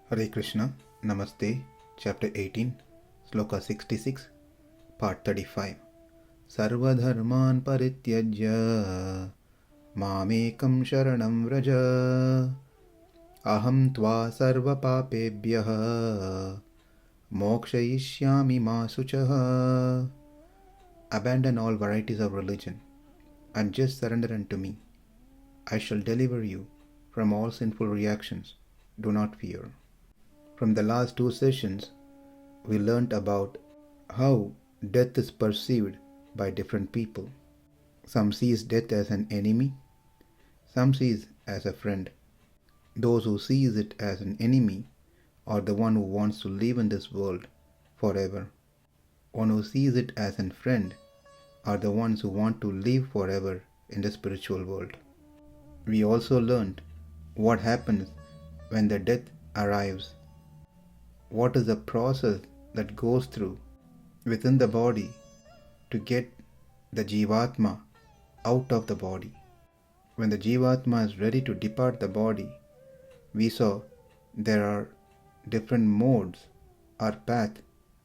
Hare Krishna, Namaste, Chapter 18, Sloka 66, Part 35. Sarva-dharmān parityajya, ekaṁ śaraṇaṁ vraja, ahaṁ sarva-pāpebhyo, mokṣayiṣyāmi ma śucaḥ. Abandon all varieties of religion and just surrender unto me. I shall deliver you from all sinful reactions. Do not fear. From the last two sessions, we learnt about how death is perceived by different people. Some sees death as an enemy, some sees as a friend. Those who sees it as an enemy are the one who wants to live in this world forever. One who sees it as a friend are the ones who want to live forever in the spiritual world. We also learnt what happens when the death arrives. What is the process that goes through within the body to get the jivatma out of the body. When the jivatma is ready to depart the body, we saw there are different modes or path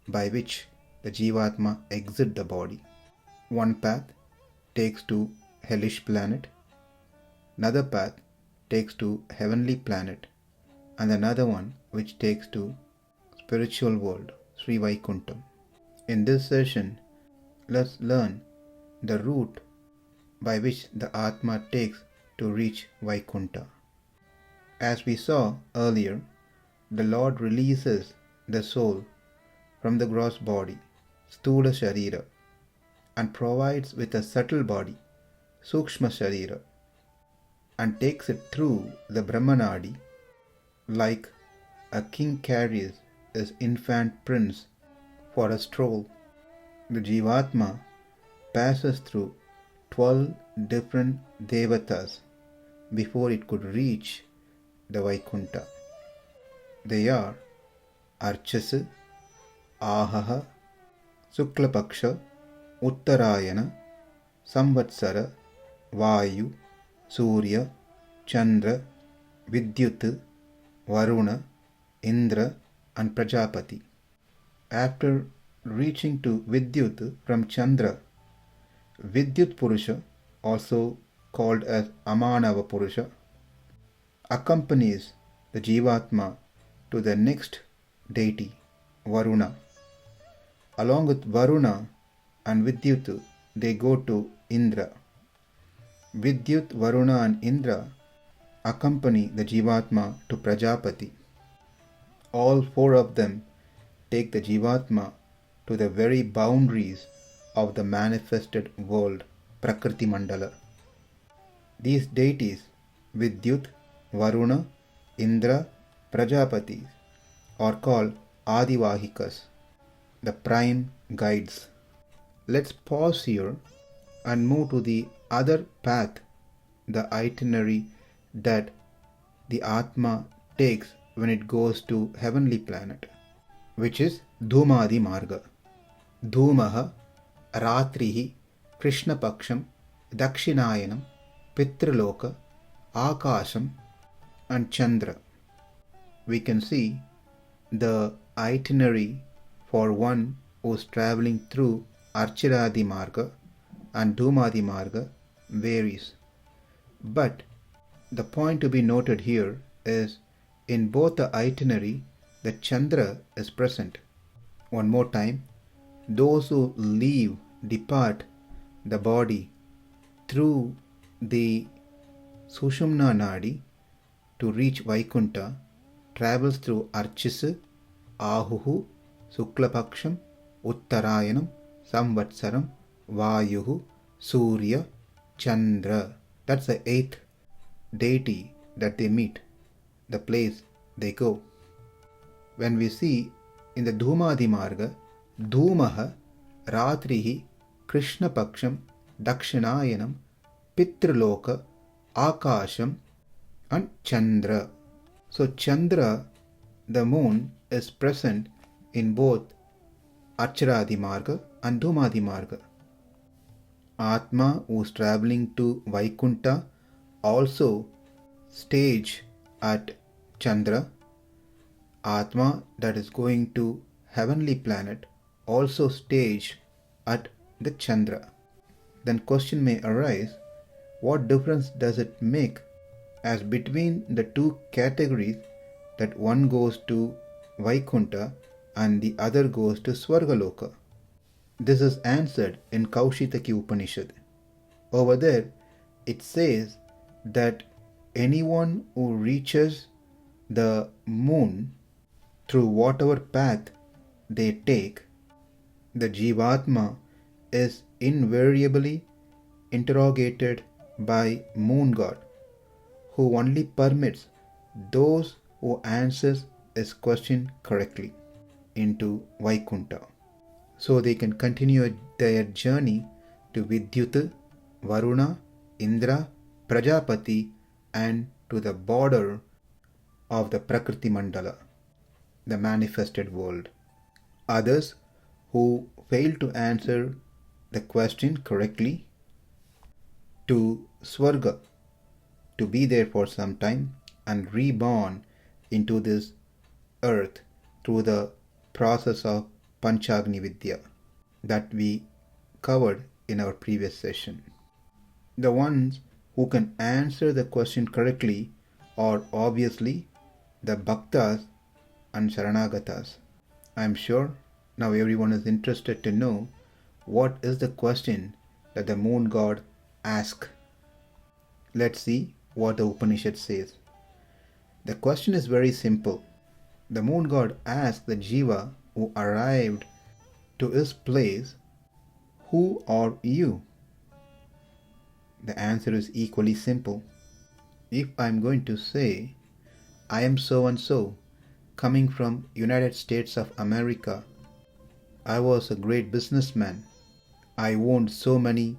by which the jivatma exit the body. One path takes to hellish planet, another path takes to heavenly planet, and another one which takes to spiritual world, Sri Vaikuntham. In this session, let's learn the route by which the Atma takes to reach Vaikuntha. As we saw earlier, the Lord releases the soul from the gross body, Sthula Sharira, and provides with a subtle body, Sukshma Sharira, and takes it through the Brahmanadi like a king carries his infant prince for a stroll. The Jivatma passes through 12 different devatas before it could reach the Vaikuntha. They are Archasa, Ahaṁ, Suklapaksha, Uttarayana, Samvatsara, Vayu, Surya, Chandra, Vidyut, Varuna, Indra, and Prajapati. After reaching to Vidyut from Chandra, Vidyut Purusha, also called as Amanava Purusha, accompanies the Jivatma to the next deity, Varuna. Along with Varuna and Vidyut, they go to Indra. Vidyut, Varuna and Indra accompany the Jivatma to Prajapati. All four of them take the Jivatma to the very boundaries of the manifested world, Prakriti Mandala. These deities, Vidyut, Varuna, Indra, Prajapati, are called Adivahikas, the prime guides. Let's pause here and move to the other path, the itinerary that the Atma takes when it goes to heavenly planet, which is Dhumadi Marga. Dhumaha, Ratrihi, Krishna Paksham, Dakshinayanam, Pitraloka, Akasham, and Chandra. We can see the itinerary for one who is traveling through Archiradi Marga and Dhumadi Marga varies. But the point to be noted here is in both the itinerary, the Chandra is present. One more time, those who depart the body through the Sushumna Nadi to reach Vaikuntha travels through Archisa, Ahuhu, Suklapaksham, Uttarayanam, Samvatsaram, Vayuhu, Surya, Chandra. That's the 8th deity that they meet, the place they go. When we see in the Dhumadi Marga, Dhumaha, Ratrihi, Krishna Paksham, Dakshinayanam, Pitraloka, Akasham, and Chandra. So Chandra, the moon, is present in both Archiradi Marga and Dhumadi Marga. Atma, who is traveling to Vaikuntha, also stage at Chandra Atma that is going to heavenly planet also staged at the Chandra. Then question may arise, what difference does it make as between the two categories that one goes to Vaikunta and the other goes to Svargaloka? This is answered in Kaushitaki Upanishad. Over there, it says that anyone who reaches the moon through whatever path they take, the Jivatma is invariably interrogated by Moon God, who only permits those who answers his question correctly into Vaikunta, so they can continue their journey to Vidyut, Varuna, Indra, Prajapati, and to the border of the Prakriti Mandala, the manifested world. Others who fail to answer the question correctly to Swarga, to be there for some time and reborn into this earth through the process of Panchagni Vidya that we covered in our previous session. The ones who can answer the question correctly are obviously the Bhaktas and Sharanagatas. I am sure now everyone is interested to know what is the question that the moon god asked. Let's see what the Upanishad says. The question is very simple. The moon god asked the Jiva who arrived to his place, "Who are you?" The answer is equally simple. If I am going to say, I am so and so, coming from United States of America, I was a great businessman. I owned so many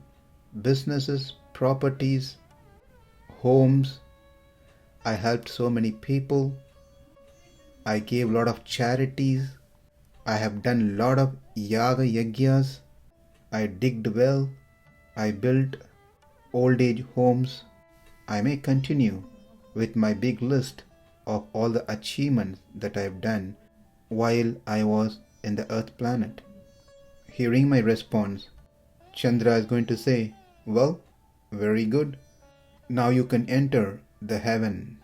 businesses, properties, homes. I helped so many people. I gave a lot of charities. I have done a lot of yaga yagyas. I digged well. I built old age homes. I may continue with my big list of all the achievements that I have done while I was in the earth planet. Hearing my response, Chandra is going to say, "Well, very good. Now you can enter the heaven,"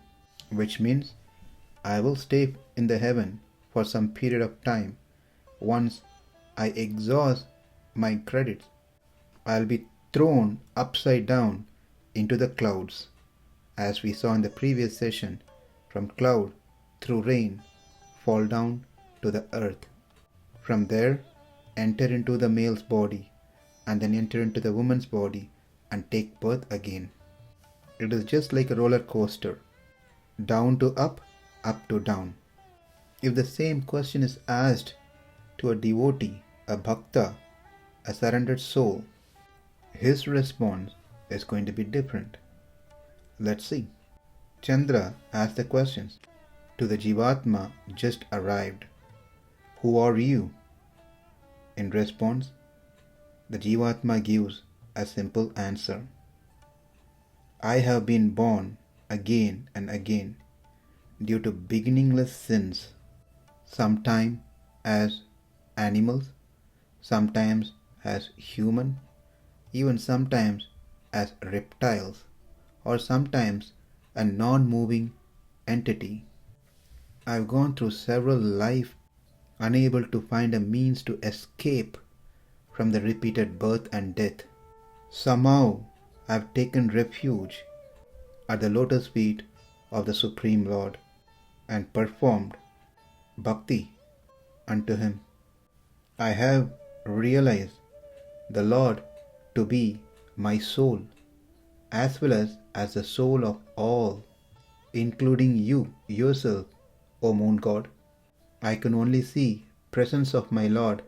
which means I will stay in the heaven for some period of time. Once I exhaust my credits, I'll be thrown upside down into the clouds, as we saw in the previous session. From cloud, through rain, fall down to the earth. From there, enter into the male's body, and then enter into the woman's body and take birth again. It is just like a roller coaster, down to up to down. If the same question is asked to a devotee, a bhakta, a surrendered soul, his response is going to be different. Let's see. Chandra asked the questions to the Jivatma just arrived. "Who are you?" In response, the Jivatma gives a simple answer. "I have been born again and again due to beginningless sins, sometimes as animals, sometimes as human, even sometimes as reptiles, or sometimes a non-moving entity. I've gone through several lives unable to find a means to escape from the repeated birth and death. Somehow I've taken refuge at the lotus feet of the Supreme Lord and performed bhakti unto Him. I have realized the Lord to be my soul, as well as the soul of all, including you yourself, O Moon God. I can only see presence of my Lord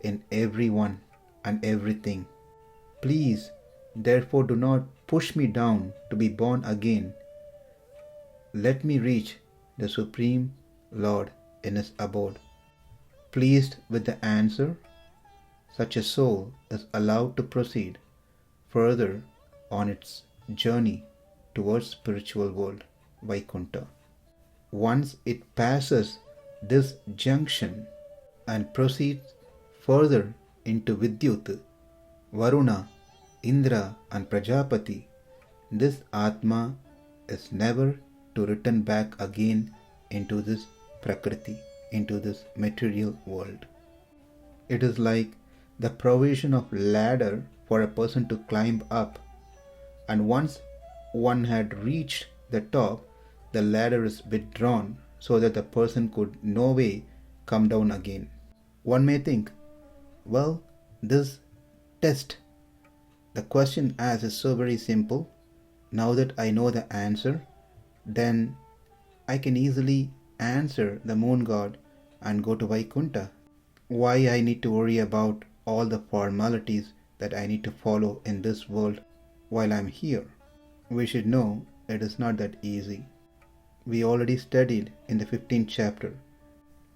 in everyone and everything. Please, therefore, do not push me down to be born again. Let me reach the Supreme Lord in His abode." Pleased with the answer, such a soul is allowed to proceed further on its journey towards spiritual world, Vaikunta. Once it passes this junction and proceeds further into Vidyut, Varuna, Indra and Prajapati, this Atma is never to return back again into this Prakriti, into this material world. It is like the provision of ladder for a person to climb up, and once one had reached the top, the ladder is withdrawn so that the person could no way come down again. One may think, well, this test, the question asked is so very simple. Now that I know the answer, then I can easily answer the moon god and go to Vaikunta. Why I need to worry about all the formalities that I need to follow in this world while I'm here? We should know it is not that easy. We already studied in the 15th chapter,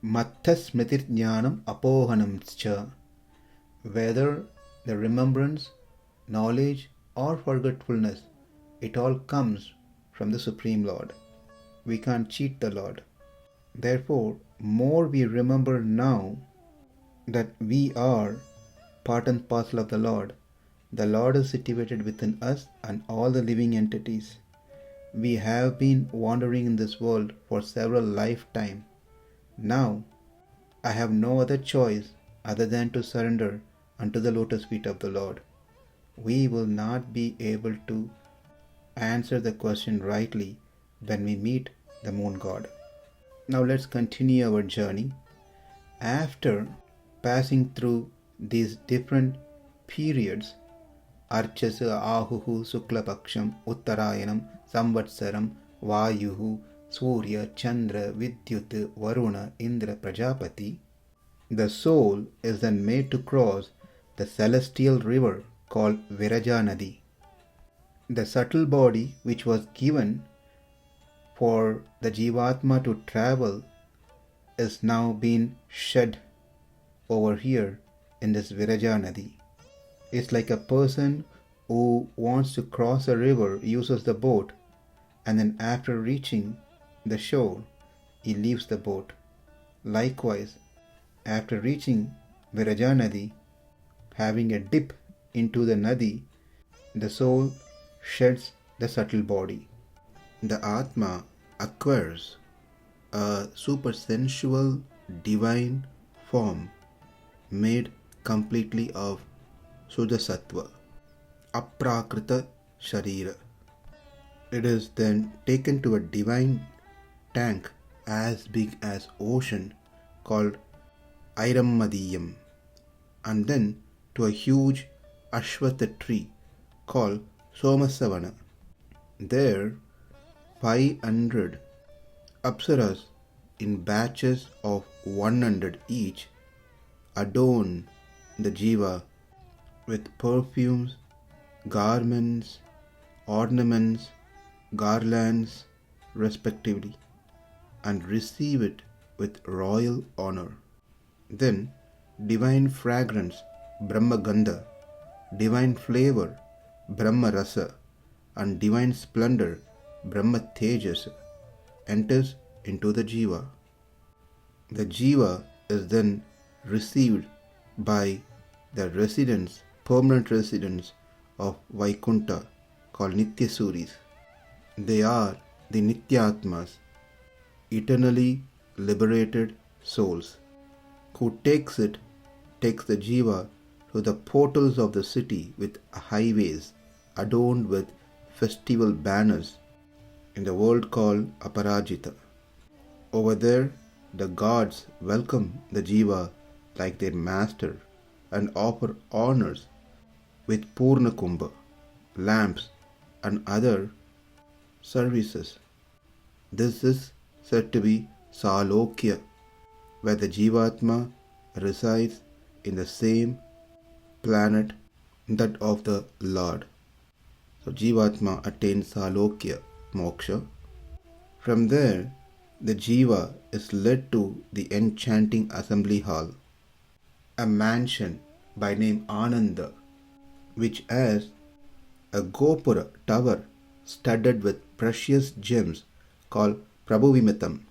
Mattha smritirjnanam apohanamscha, whether the remembrance, knowledge or forgetfulness, it all comes from the Supreme Lord. We can't cheat the Lord. Therefore, more we remember now that we are part and parcel of the Lord is situated within us and all the living entities. We have been wandering in this world for several lifetimes. Now, I have no other choice other than to surrender unto the lotus feet of the Lord. We will not be able to answer the question rightly when we meet the moon god. Now let's continue our journey. After passing through these different periods, Archasa Ahuhu Suklapaksham Uttarayanam Samvatsaram Vayuhu Surya Chandra Vidyut Varuna Indra Prajapati, the soul is then made to cross the celestial river called Viraja Nadi. The subtle body which was given for the Jivatma to travel is now being shed over here in this Viraja Nadi. It's like a person who wants to cross a river uses the boat, and then after reaching the shore, he leaves the boat. Likewise, after reaching Viraja Nadi, having a dip into the Nadi, the soul sheds the subtle body. The Atma acquires a supersensual divine form made completely of Shuddha Sattva, Aprakrita Sharira. It is then taken to a divine tank as big as ocean called Airammadiyam, and then to a huge Ashwatha tree called Somasavana. There 500 Apsaras in batches of 100 each adorn the Jiva with perfumes, garments, ornaments, garlands respectively, and receive it with royal honor. Then divine fragrance, Brahma Gandha, divine flavor, Brahma Rasa, and divine splendor, Brahma Tejas, enters into the Jiva. The Jiva is then received by the residents, permanent residents of Vaikunta called Nityasuris. They are the Nityatmas, eternally liberated souls, who takes the Jiva to the portals of the city with highways adorned with festival banners in the world called Aparajita. Over there, the gods welcome the Jiva like their master and offer honors with Purna Kumbha, lamps and other services. This is said to be Salokya, where the Jivatma resides in the same planet that of the Lord. So Jivatma attains Salokya, moksha. From there, the Jiva is led to the enchanting assembly hall, a mansion by name Ananda, which has a Gopura tower studded with precious gems called Prabhuvimitam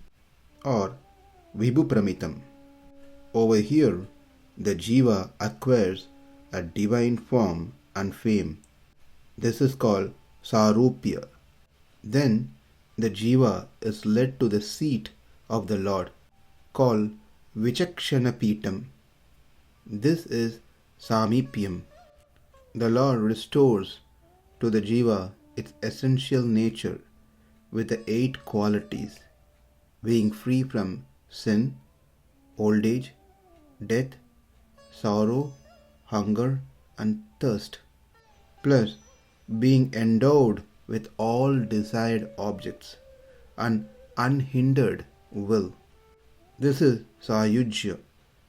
or vibhupramitam. Over here, the jiva acquires a divine form and fame. This is called sarupya. Then the jiva is led to the seat of the Lord, called vichakshanapitam. This is samipyam. The Lord restores to the jiva its essential nature with the 8 qualities, being free from sin, old age, death, sorrow, hunger and thirst, plus being endowed with all desired objects and unhindered will. This is sayujya,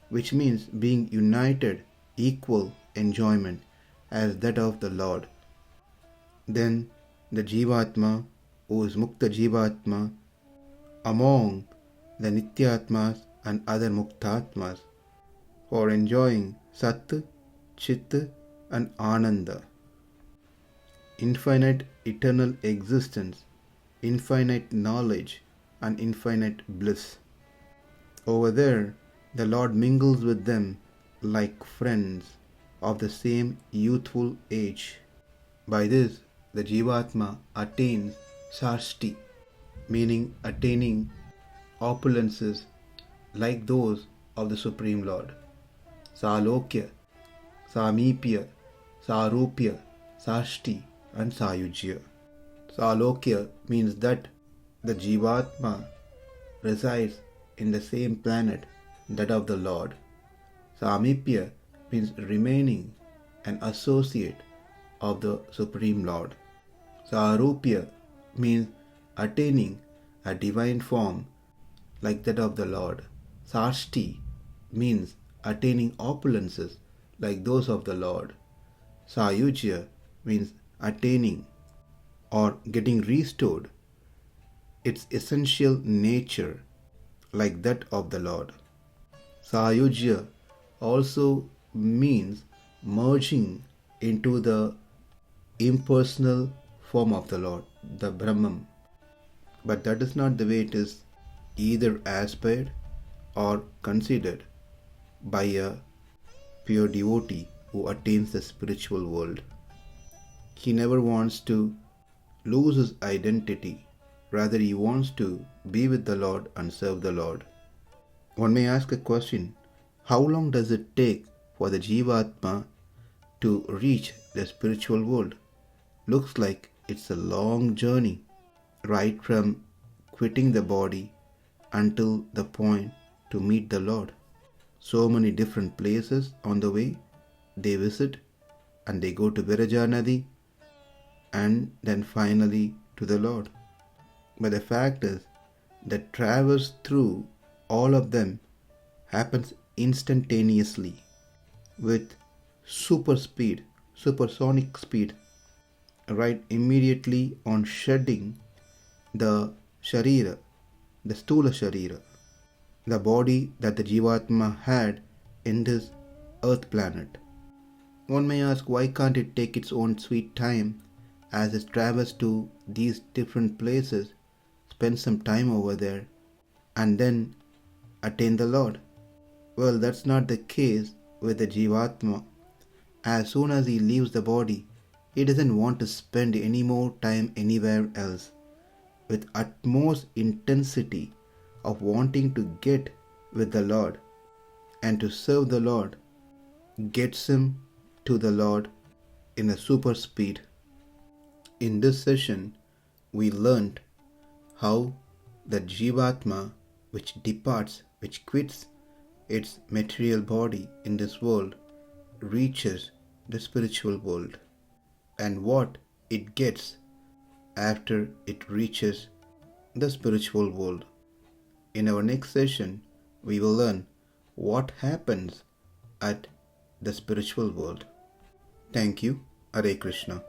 which means being united, equal enjoyment as that of the Lord. Then the jivatma, who is mukta jivatma, among the nityatmas and other muktatmas, for enjoying sat, chit and ananda, infinite eternal existence, infinite knowledge and infinite bliss. Over there, the Lord mingles with them like friends of the same youthful age. By this, the jivatma attains sarshti, meaning attaining opulences like those of the Supreme Lord. Salokya, samipya, sarupya, sarshti and sayujya. Salokya means that the jivatma resides in the same planet, that of the Lord. Samipya means remaining an associate of the Supreme Lord. Sarupya means attaining a divine form like that of the Lord. Sarshti means attaining opulences like those of the Lord. Sayujya means attaining or getting restored its essential nature like that of the Lord. Sayujya also means merging into the impersonal form of the Lord, the Brahman. But that is not the way it is either aspired or considered by a pure devotee who attains the spiritual world. He never wants to lose his identity. Rather, he wants to be with the Lord and serve the Lord. One may ask a question, how long does it take for the jivatma to reach the spiritual world? Looks like it's a long journey, right from quitting the body until the point to meet the Lord. So many different places on the way they visit, and they go to Viraja Nadi and then finally to the Lord. But the fact is that traverse through all of them happens instantaneously with super speed, supersonic speed, right immediately on shedding the sharira, the stula sharira, the body that the jivatma had in this earth planet. One may ask, why can't it take its own sweet time as it travels to these different places, spend some time over there, and then attain the Lord? Well, that's not the case with the jivatma. As soon as he leaves the body, he doesn't want to spend any more time anywhere else. With utmost intensity of wanting to get with the Lord and to serve the Lord, gets him to the Lord in a super speed. In this session, we learnt how the jivatma, which departs, which quits its material body in this world, reaches the spiritual world, and what it gets after it reaches the spiritual world. In our next session, we will learn what happens at the spiritual world. Thank you. Hare Krishna.